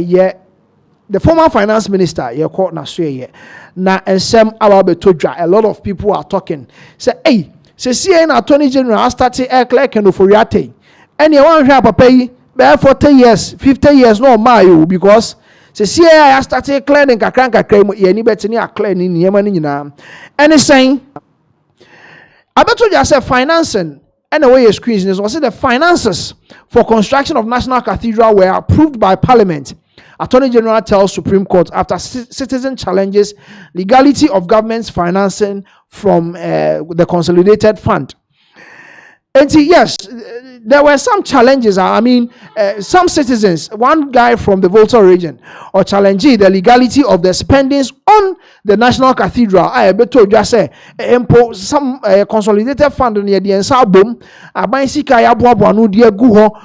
yeah, the former finance minister, you called Nasue, na and some Ababetodra, a lot of people are talking. Say, hey, say, CN Attorney General started air clerk and Ofori-Atta. And you want to pay 40 years, 50 years, no mayo, because say, CN started clearing Kakranka claim, any better near cleaning Yemen. And it's saying, Abetodra said financing. And the way you're squeezing is also the finances for construction of National Cathedral were approved by Parliament. Attorney General tells Supreme Court after citizen challenges legality of government's financing from the consolidated fund. And yes, there were some challenges. I mean, some citizens, one guy from the Volta region, or challenging the legality of the spendings on the National Cathedral. I beto just say some consolidated fund near the ensabum. Aban sika ya boabo anu die gu ho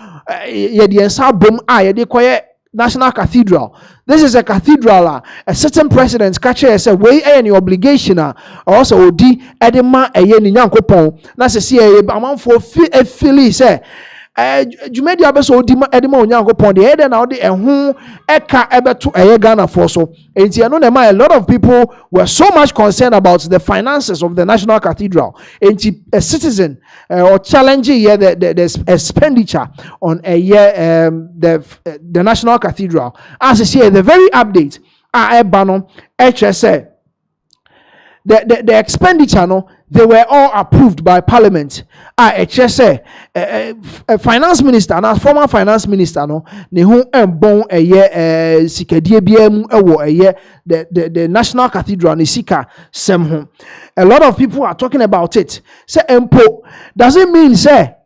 ye the ensabum ye de koye National Cathedral. This is a cathedral. A certain president catch say we any obligation also odi edema eye ni nyankopon na se se amanfo feel say jumedi abeso odi edema onyankopon de ede na odi ehun eka ebeto eye Ghana for so enti eno na a lot of people were so much concerned about the finances of the National Cathedral. Enti a citizen or challenging here the expenditure on a year the National Cathedral as you see the very update banon HSA the expenditure no they were all approved by Parliament. HSA finance minister and former finance minister no ne hu embon a year sikadie biam ewo a year the National Cathedral ne sika sem ho. A lot of people are talking about it. Say empo doesn't mean say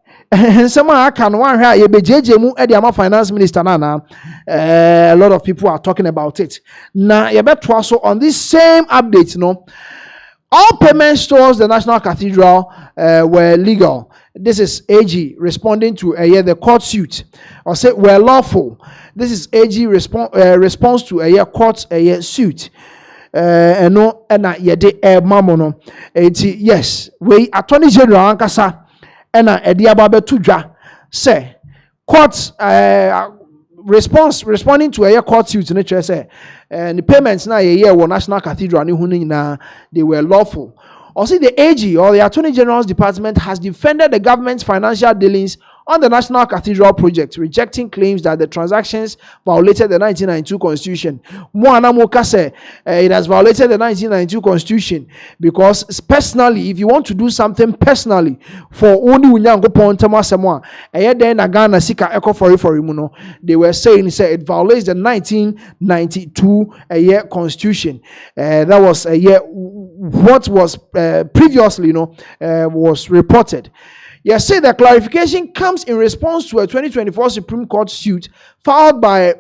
someone can one here ye bejeje mu e the finance minister na a lot of people are talking about it. Na ye beto also on this same update no. All payments towards the National Cathedral were legal. This is AG responding to the court suit. Or say were lawful. This is AG response to a court suit. No, and yede mamono. Yes, we Attorney General ankasa ena ediababe tudwa say court responding to a court suit nature say and the payments na ye National Cathedral ni hunu na they were lawful. Also the AG or the Attorney General's Department has defended the government's financial dealings on the National Cathedral project, rejecting claims that the transactions violated the 1992 Constitution. It has violated the 1992 Constitution because personally, if you want to do something personally for only they were saying it violates the 1992 Constitution. That was a year what was previously was reported. Yes, say the clarification comes in response to a 2024 Supreme Court suit filed by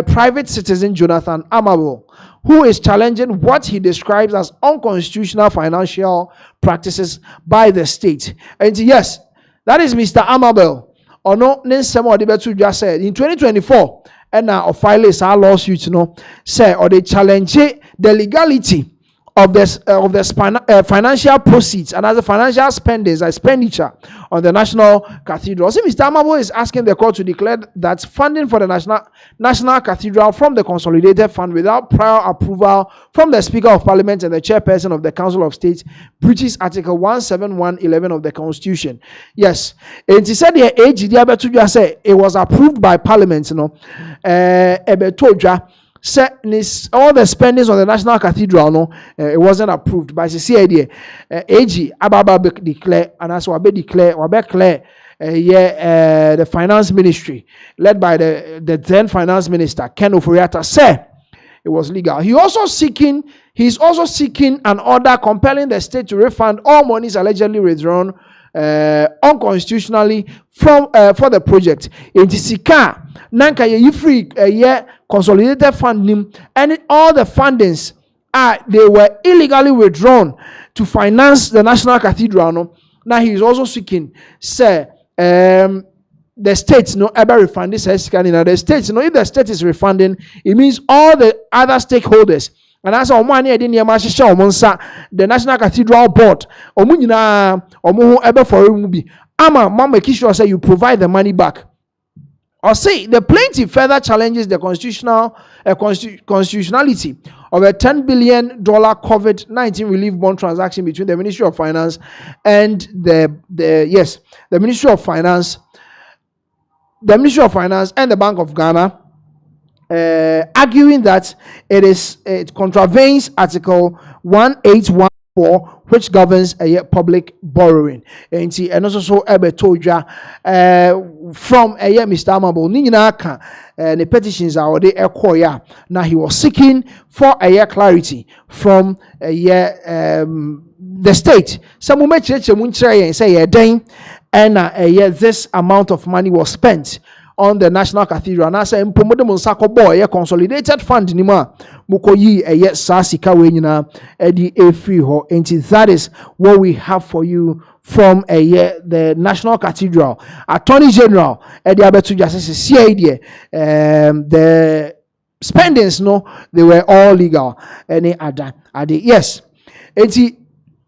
private citizen Jonathan Amabel, who is challenging what he describes as unconstitutional financial practices by the state. And yes, that is Mr. Amabel. Or no, Nensemo Debetu just said in 2024, and now filing our lawsuit, say or they challenge the legality of the financial proceeds and as a financial expenditure on the National Cathedral. So Mr. Amabo is asking the court to declare that funding for the National Cathedral from the consolidated fund without prior approval from the Speaker of Parliament and the Chairperson of the Council of State breaches Article 171(11) of the Constitution. Yes, and he said the AG say it was approved by Parliament. All the spendings on the National Cathedral, it wasn't approved by the CID. AG Ababa declare, and as Wabe declare, the Finance Ministry, led by the then Finance Minister Ken Ofori-Atta, said it was legal. He's also seeking an order compelling the state to refund all monies allegedly withdrawn unconstitutionally from for the project. In Tisika, Nanka ye free consolidated funding and all the fundings they were illegally withdrawn to finance the National Cathedral. Now he is also seeking the states ever refund this the states if the state is refunding, it means all the other stakeholders. And as our money the National Cathedral Board ever for ama make sure say you provide the money back. Or say the plaintiff further challenges the constitutionality of a $10 billion COVID-19 relief bond transaction between the Ministry of Finance and the Ministry of Finance and the Bank of Ghana, arguing that it contravenes Article 1814, which governs public borrowing. And also Ebetoja from Mr. Amabo Ninaka the petitions are already echoya. Now he was seeking for clarity from the state. Some say and this amount of money was spent on the National Cathedral. And I say, consolidated fund nima mukoyi sasika wenyina edi efri ho. And that is what we have for you from the National Cathedral. Attorney General edi abetu justice CID. The spendings they were all legal. Any other yes. Enti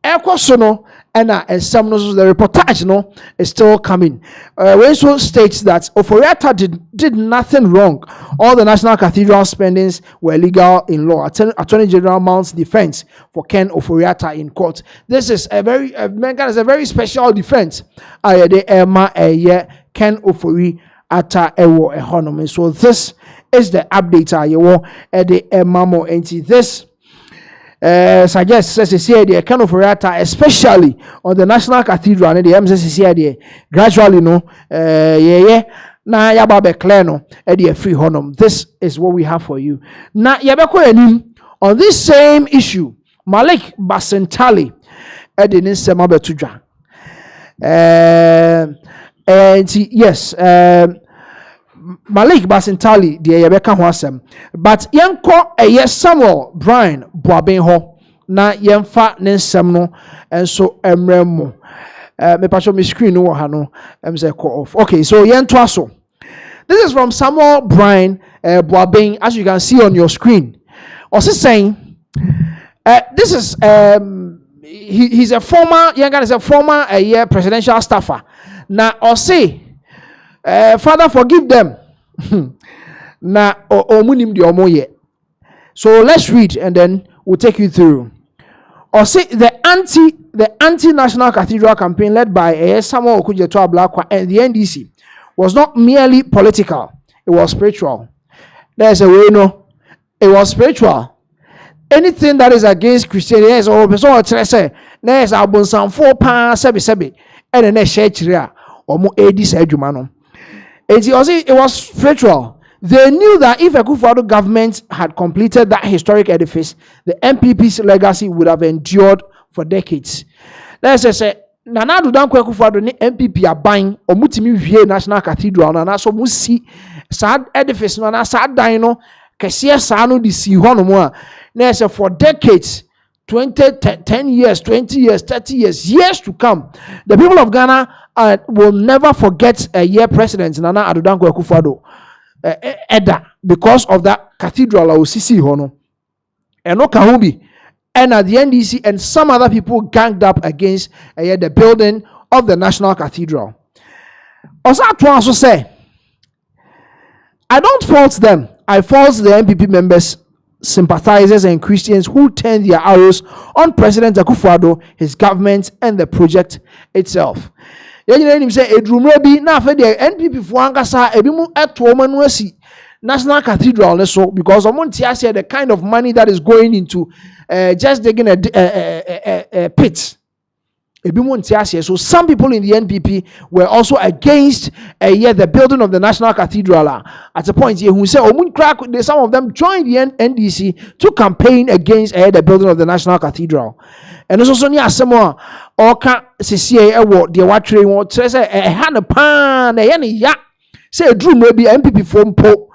ekosono and some the reportage is still coming. Wenso states that Ofori-Atta did nothing wrong. All the National Cathedral spendings were legal in law. Attorney General mounts defense for Ken Ofori-Atta in court. This is a very special defense. Ken Ofori-Atta ewo economy. So this is the update. This suggests says Ken Ofori-Atta, especially on the National Cathedral, and the MCC gradually na yaba be clear no e free honum. This is what we have for you. Na yabeko enim on this same issue, Malik Basentali e nin sema betudwa. And yes, Malik Basentali de yebeka ho asem, but yenko Samuel Brian Boabenho na yemfa ne nsem no enso emremo me pacho me screen no ha no say call off. Okay, so yento aso. This is from Samuel Brian Boaben, as you can see on your screen. Also saying this is he's a former presidential staffer. Now or say Father, forgive them. Na omunim di omoye. So let's read and then we'll take you through. Or say the anti-National Cathedral campaign led by Samuel Okujeto Ablakwa and the NDC was not merely political, it was spiritual. There's a way it was spiritual. Anything that is against Christianity is all person there's abun some 4 pa sebi and then share chira or mo edis edumano. It was spiritual. They knew that if a Akufo-Addo government had completed that historic edifice, the NPP's legacy would have endured for decades. Let's say, Nana Adudankwa Akufo-Addo ni NPP aban omutimi wie National Cathedral na so musi sad edifice no na sad dan no kese sa no di si ho no mo a na say for decades 10 years, 20 years, 30 years to come. The people of Ghana will never forget a year president, Nana Adudankwa Akufo-Addo, because of that cathedral, Osisi Hono. And no Kahubi. And at the NDC and some other people ganged up against the building of the National Cathedral. Also, I also say, I don't fault them. I fault the NPP members, sympathizers and Christians who turned their arrows on President Akufo-Addo, his government, and the project itself. NPP National Cathedral because the kind of money that is going into just digging a pit. So some people in the NPP were also against the building of the National Cathedral. At a point here, who said, some of them joined the NDC to campaign against the building of the National Cathedral. And also near some Oka CCA award, the watering what says a hand a pan, a ya say a dream maybe NPP from Po.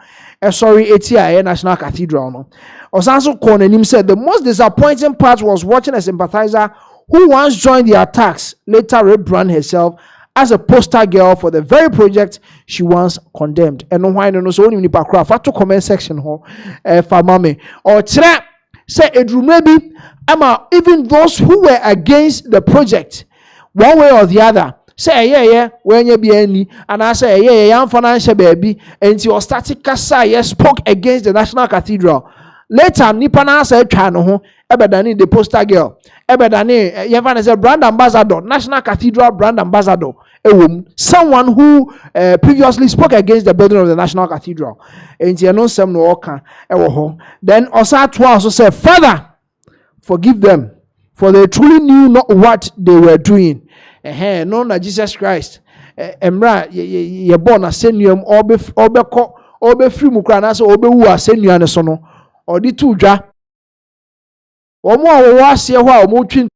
Sorry, ATI National Cathedral. No, Osanso Konenim said the most disappointing part was watching a sympathizer who once joined the attacks, later rebranded herself as a poster girl for the very project she once condemned. And no why no so only nipa craft to comment section ho famame or tre say edru maybe ama even those who were against the project one way or the other say when you be any, and I say young financial baby, and your static kasa spoke against the National Cathedral. Later, nipa na say twa no ho, ebedani the poster girl, ebedani yefan say brand ambassador, National Cathedral brand ambassador. Someone who previously spoke against the building of the National Cathedral. And you know some no oka then also also said, Father, forgive them, for they truly knew not what they were doing. No, na Jesus Christ. Emra ye born asenium obe free mukrana so obe wu asenium ne so no. Odi tu dwa. Omo a wo ase ho a omo twi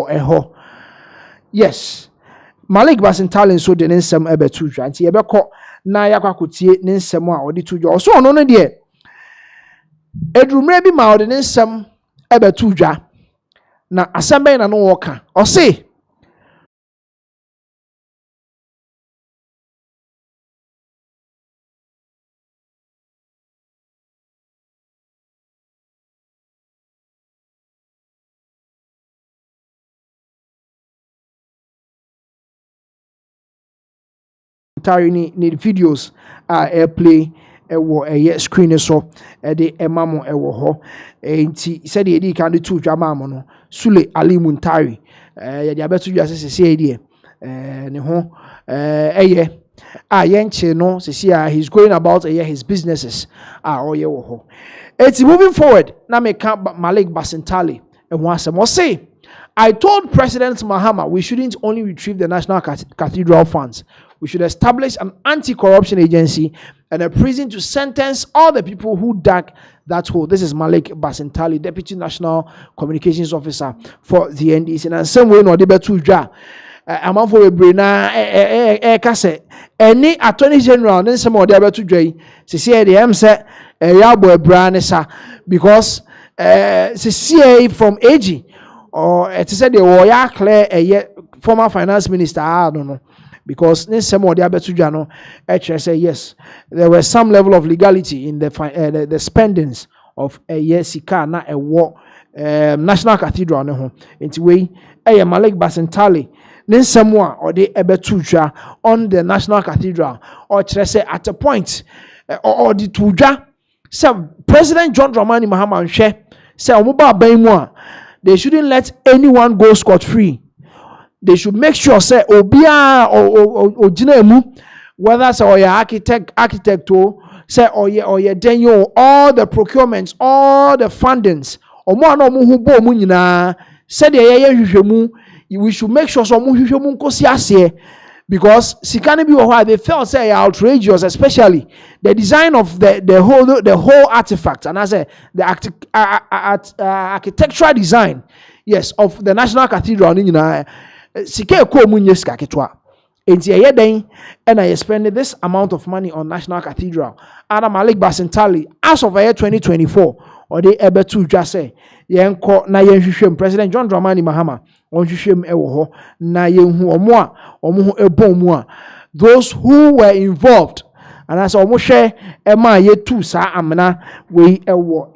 eho. Yes. Malik Basintali so de nsem ebe tu dwa nti yebekọ na yakwakotie ne nsem a odi tu dwa oso ono no de edrumre bi ma odi ne nsem ebe tu dwa na asembe na no woka o se ni videos airplay ewo screen so de emamo ewo ho enti said e kan de tu dwa ma no Sule Ali Muntari ya de abetu dwa sese de ne ho yenche no sese he's going about his businesses oye wo ho. It's moving forward na me kan Malik Basintali e ho asem o say I told President Mahama we shouldn't only retrieve the National Cathedral funds. We should establish an anti-corruption agency and a prison to sentence all the people who dug that hole. This is Malik Basintali, Deputy National Communications Officer for the NDC. And same way, no, they better to among for a brina kase any Attorney General then some of the better to say the M say yabo branesa because CCA from AG or it said they were clear a former finance minister. I don't know. Because some of the Abetujano actually say yes, there was some level of legality in the spendings of a Sika na a war National Cathedral no into way Malik Basintali Ninsamwa or the Abetuja on the National Cathedral or say at a point or the Tuja some President John Dramani Mahama share say Omuba Baimwa they shouldn't let anyone go scot-free. They should make sure say obia or jinemu whether say or your architect say or your denyo all the procurements all the fundings or more no mu hu bo mu nyina say the hwehwemu we should make sure so mu hwehwemu nkosi ase because sikane bi why they felt say outrageous especially the design of the whole artifact and I say the architectural design yes of the National Cathedral nyina sike ko munye sika ketwa enti den and I spend this amount of money on National Cathedral and Malik Basintali as of 2024 or the ebetu dwa say yenko na yenhwehwem President John Dramani Mahama onhwehwem ewo ho na yenhu omo ho ebom mu a those who were involved and as omo hwe ema yetu sa amena we ewo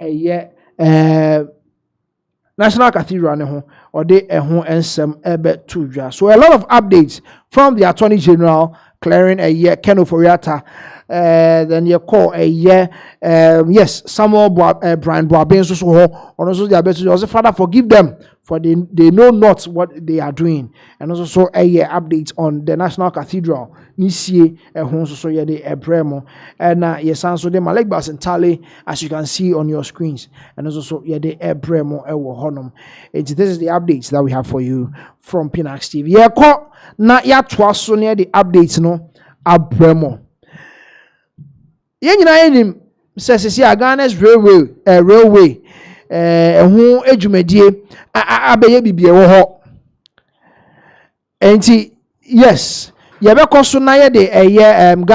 National Cathedral ne ho or they ensem ebe tudwa. So a lot of updates from the Attorney General clearing a year Ken Ofori-Atta. Then you call a year yes Samuel Brian Boabin so also their best also Father forgive them for they know not what they are doing, and also so a year update on the National Cathedral nisie ehon so ye de ebremo and yes so the Malek Bas entirely as you can see on your screens, and also so ye de ebremo ewo honom. This is the updates that we have for you from Pinax TV. Ye ko na ya toa so ne the updates no abremo. Yen nyina yenim sesesi Ghana's railway ehun edwumadie abeye bibie wo ho enti yes ye be koso na ye de